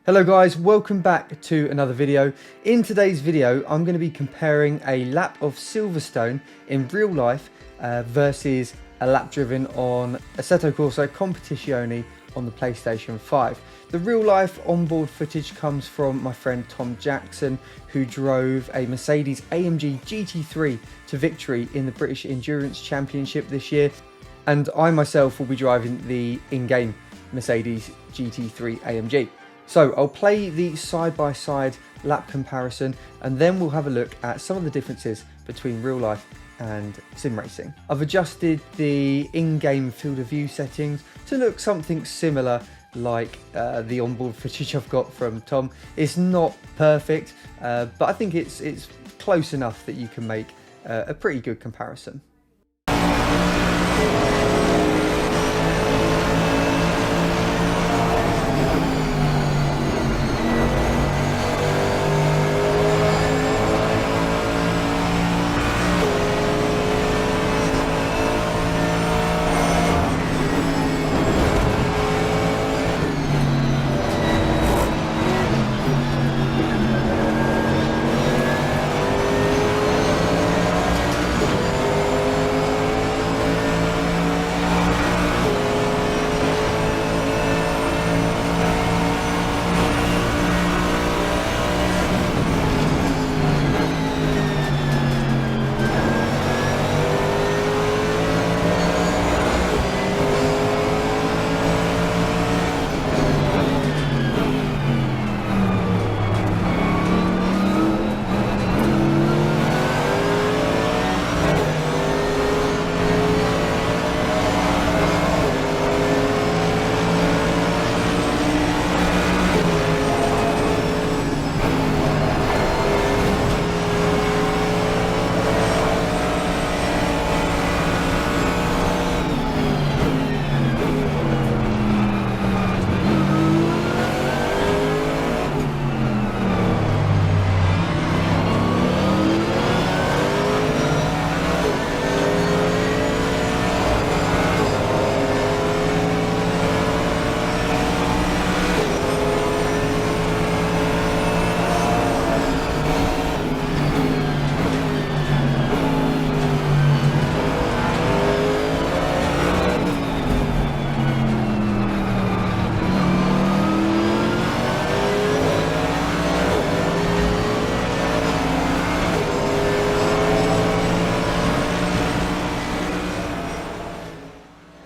Hello guys, welcome back to another video. In today's video I'm going to be comparing a lap of Silverstone in real life versus a lap driven on Assetto Corsa Competizione on the PlayStation 5. The real life onboard footage comes from my friend Tom Jackson, who drove a Mercedes AMG GT3 to victory in the British Endurance Championship this year, and I myself will be driving the in-game Mercedes GT3 AMG. So I'll play the side-by-side lap comparison, and then we'll have a look at some of the differences between real life and sim racing. I've adjusted the in-game field of view settings to look something similar like the onboard footage I've got from Tom. It's not perfect, but I think it's close enough that you can make a pretty good comparison.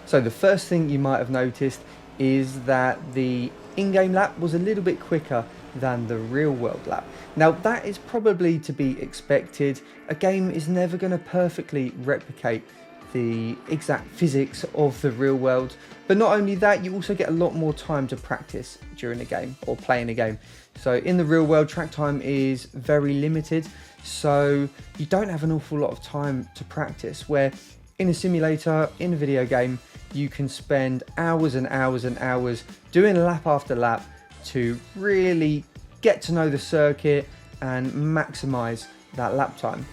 So the first thing you might have noticed is that the in-game lap was a little bit quicker than the real-world lap. Now that is probably to be expected. A game is never going to perfectly replicate the exact physics of the real world, but not only that, you also get a lot more time to practice during a game or playing a game. So in the real world, track time is very limited, so you don't have an awful lot of time to practice, where in a simulator, in a video game, you can spend hours and hours and hours doing lap after lap to really get to know the circuit and maximize that lap time.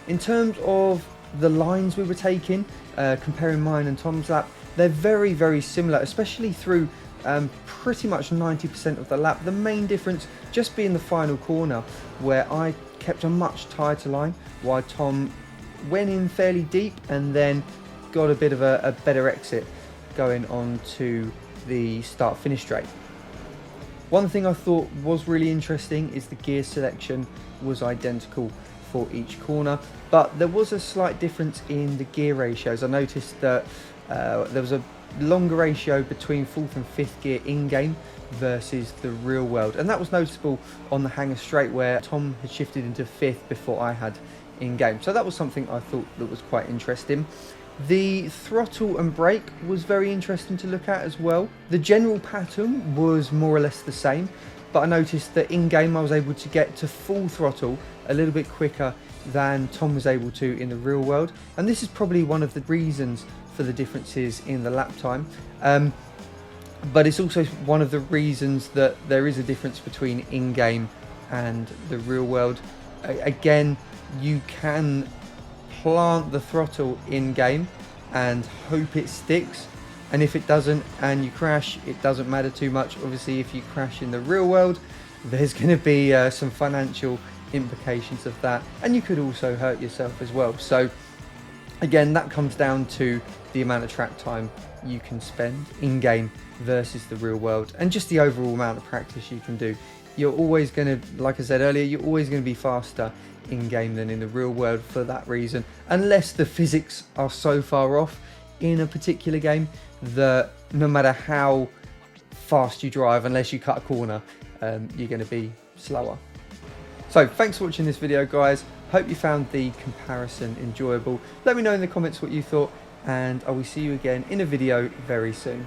In terms of the lines we were taking, comparing mine and Tom's lap, they're very, very similar, especially through pretty much 90% of the lap. The main difference just being the final corner, where I kept a much tighter line, while Tom went in fairly deep and then got a bit of a better exit going on to the start-finish straight. One thing I thought was really interesting is the gear selection was identical for each corner, but there was a slight difference in the gear ratios. I noticed that there was a longer ratio between 4th and 5th gear in-game versus the real world, and that was noticeable on the hanger straight, where Tom had shifted into 5th before I had in-game. So that was something I thought that was quite interesting. The throttle and brake was very interesting to look at as well. The general pattern was more or less the same, but I noticed that in-game I was able to get to full throttle a little bit quicker than Tom was able to in the real world, and this is probably one of the reasons for the differences in the lap time, but it's also one of the reasons that there is a difference between in-game and the real world. Again, you can plant the throttle in game and hope it sticks, And if it doesn't and you crash, it doesn't matter too much. Obviously, if you crash in the real world, there's going to be some financial implications of that, and you could also hurt yourself as well. So again, that comes down to the amount of track time you can spend in game versus the real world, and just the overall amount of practice you can do. You're always going to, like I said earlier, you're always going to be faster in game than in the real world for that reason, unless the physics are so far off in a particular game that no matter how fast you drive, unless you cut a corner, you're going to be slower. So thanks for watching this video, guys. Hope you found the comparison enjoyable. Let me know in the comments what you thought, and I will see you again in a video very soon.